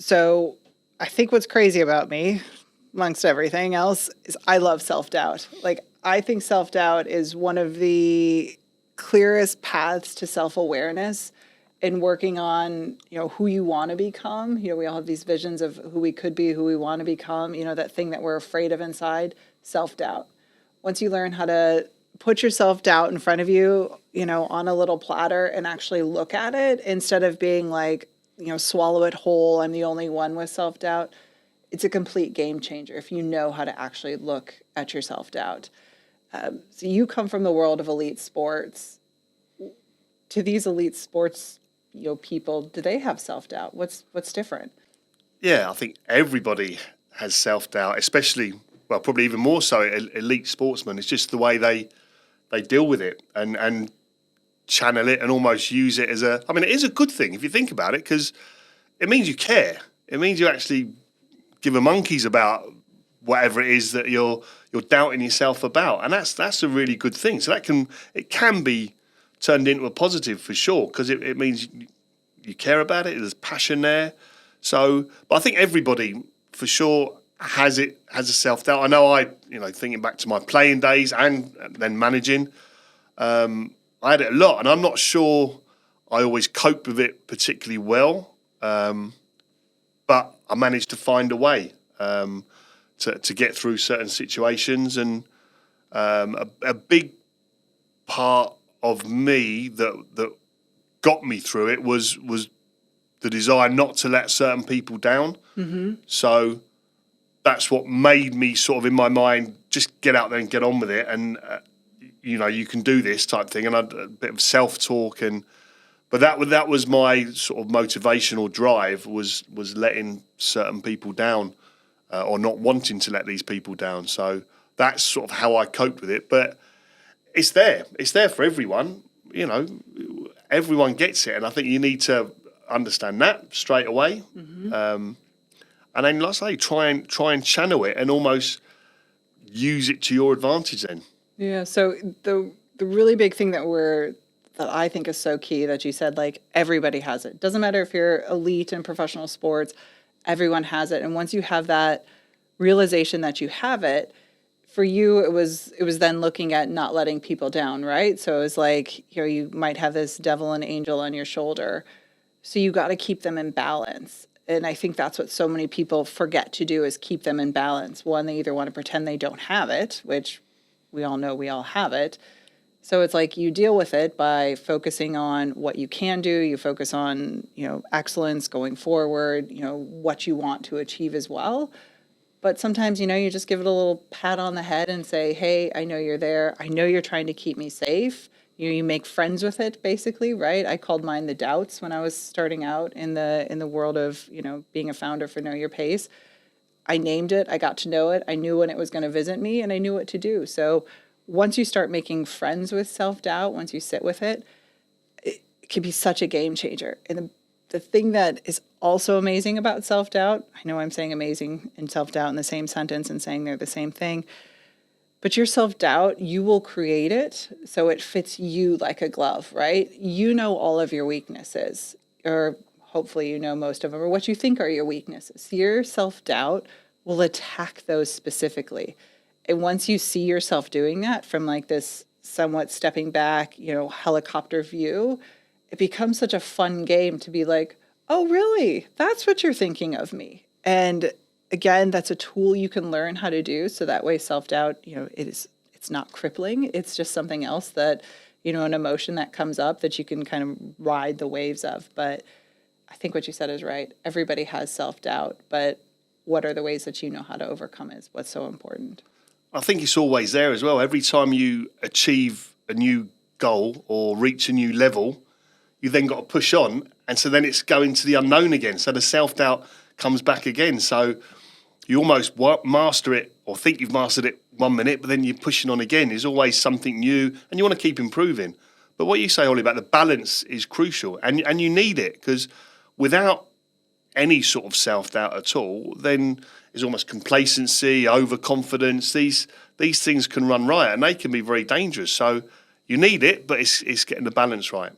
So I think what's crazy about me, amongst everything else, is I love self-doubt. Like, I think self-doubt is one of the clearest paths to self-awareness and working on, who you want to become. We all have these visions of who we could be, who we want to become, that thing that we're afraid of inside, self-doubt. Once you learn how to put your self-doubt in front of you, on a little platter and actually look at it instead of being like, swallow it whole, I'm the only one with self-doubt. It's a complete game changer if you know how to actually look at your self-doubt. So you come from the world of elite sports. To these elite sports, people, do they have self-doubt? What's different? Yeah, I think everybody has self-doubt, especially, well, probably even more so elite sportsmen. It's just the way they deal with it and channel it and almost use it as it is a good thing if you think about it, because it means you care. It means you actually give a monkeys about whatever it is that you're doubting yourself about, and that's a really good thing. So it can be turned into a positive for sure, because it means you care about it. There's passion there. So, but I think everybody for sure has a self-doubt. I know thinking back to my playing days and then managing, I had it a lot, and I'm not sure I always coped with it particularly well, but I managed to find a way to get through certain situations. And a big part of me that got me through it was the desire not to let certain people down. Mm-hmm. So that's what made me sort of in my mind just get out there and get on with it, and you can do this type thing. And a bit of self-talk, but that was my sort of motivational drive, was letting certain people down, or not wanting to let these people down. So that's sort of how I coped with it. But it's there for everyone. Everyone gets it, and I think you need to understand that straight away. Mm-hmm. And then, like I say, try and channel it and almost use it to your advantage then. Yeah. So the really big thing that I think is so key that you said, like, everybody has it. Doesn't matter if you're elite in professional sports, everyone has it. And once you have that realization that you have it, for you, it was then looking at not letting people down, right? So it was like, you might have this devil and angel on your shoulder. So you got to keep them in balance. And I think that's what so many people forget to do, is keep them in balance. One, they either want to pretend they don't have it, which we all know we all have it. So it's like you deal with it by focusing on what you can do. You focus on, excellence going forward, what you want to achieve as well. But sometimes, you just give it a little pat on the head and say, hey, I know you're there. I know you're trying to keep me safe. You make friends with it, basically, right? I called mine the doubts when I was starting out in the world of, being a founder for Know Your Pace. I named it. I got to know it. I knew when it was going to visit me, and I knew what to do. So once you start making friends with self-doubt, once you sit with it, it can be such a game changer. And the thing that is also amazing about self-doubt, I know I'm saying amazing and self-doubt in the same sentence and saying they're the same thing, but your self-doubt, you will create it so it fits you like a glove, right? You know all of your weaknesses, or hopefully you know most of them, or what you think are your weaknesses. Your self-doubt will attack those specifically. And once you see yourself doing that from like this somewhat stepping back, helicopter view, it becomes such a fun game to be like, oh, really? That's what you're thinking of me. And again, that's a tool you can learn how to do. So that way self-doubt, it's not crippling. It's just something else that, an emotion that comes up that you can kind of ride the waves of. But I think what you said is right. Everybody has self-doubt, but what are the ways that you know how to overcome it is what's so important. I think it's always there as well. Every time you achieve a new goal or reach a new level, you then got to push on. And so then it's going to the unknown again. So the self-doubt comes back again. So you almost master it or think you've mastered it 1 minute, but then you're pushing on again. There's always something new and you want to keep improving. But what you say, Ollie, about the balance is crucial. And you need it, because without any sort of self-doubt at all, then there's almost complacency, overconfidence. These things can run riot and they can be very dangerous. So you need it, but it's getting the balance right.